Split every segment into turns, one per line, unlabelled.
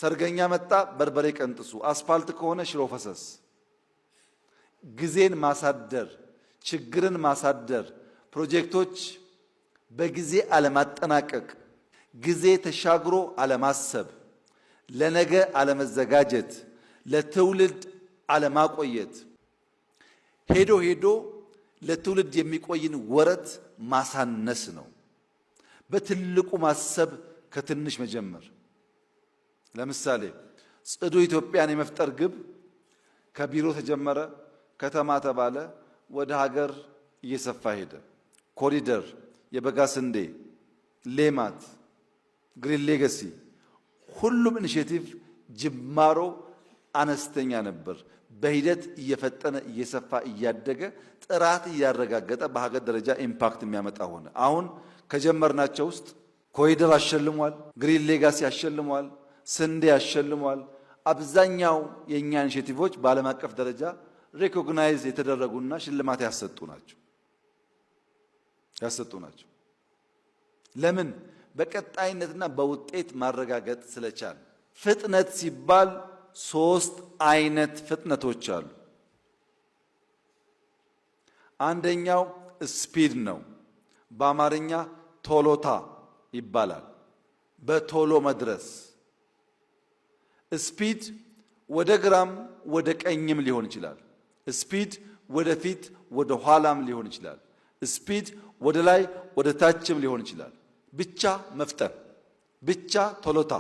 ሰርገኛ መጣ በርበሬ ቀንጥሱ፣ አስፋልት ከሆነ ሽሮ ፈሰስ። ጊዜን ማሳደር፣ ችግርን ማሳደር፣ ፕሮጀክቶች በጊዜ አለማጠናቀቅ፣ ጊዜ ተሻግሮ አለማሰብ፣ ለነገ አለመዘጋጀት፣ ለትውልድ አለማቆየት፣ ሄዶ ሄዶ ለትውልድ የሚቆይን ወረት ማሳነስ ነው። በትልቁ ማሰብ፣ ከትንሽ መጀመር። ለምሳሌ ጽዱ ኢትዮጵያን የመፍጠር ግብ ከቢሮ ተጀመረ፣ ከተማ ተባለ፣ ወደ ሀገር እየሰፋ ሄደ። ኮሪደር፣ የበጋ ስንዴ፣ ሌማት፣ ግሪን ሌጋሲ፣ ሁሉም ኢኒሼቲቭ ጅማሮ አነስተኛ ነበር። በሂደት እየፈጠነ እየሰፋ እያደገ ጥራት እያረጋገጠ በሀገር ደረጃ ኢምፓክት የሚያመጣ ሆነ። አሁን ከጀመርናቸው ውስጥ ኮሪደር አሸልሟል፣ ግሪን ሌጋሲ አሸልሟል፣ ስንዴ አሸልሟል። አብዛኛው የእኛ ኢኒሼቲቮች በዓለም አቀፍ ደረጃ ሪኮግናይዝ የተደረጉና ሽልማት ያሰጡ ናቸው። ለምን? በቀጣይነትና በውጤት ማረጋገጥ ስለቻል። ፍጥነት ሲባል 3 አይነት ፍጥነቶች አሉ። አንደኛው ስፒድ ነው። በአማርኛ ቶሎታ ይባላል። በቶሎ መድረስ። ስፒድ ወደ ግራም ወደ ቀኝም ሊሆን ይችላል። ስፒድ ወደ ፊት ወደ ኋላም ሊሆን ይችላል። ስፒድ ወደ ላይ ወደ ታችም ሊሆን ይችላል። ብቻ መፍጠን፣ ብቻ ቶሎታ።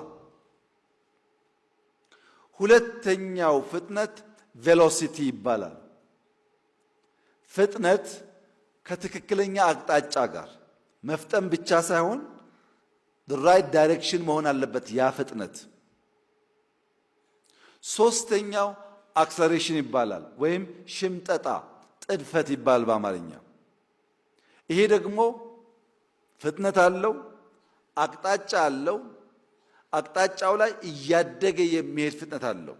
ሁለተኛው ፍጥነት ቬሎሲቲ ይባላል። ፍጥነት ከትክክለኛ አቅጣጫ ጋር መፍጠን ብቻ ሳይሆን ራይት ዳይሬክሽን መሆን አለበት ያ ፍጥነት። ሶስተኛው አክሰሌሬሽን ይባላል፣ ወይም ሽምጠጣ፣ ጥድፈት ይባላል በአማርኛ። ይሄ ደግሞ ፍጥነት አለው፣ አቅጣጫ አለው። አቅጣጫው ላይ እያደገ የሚሄድ ፍጥነት አለው።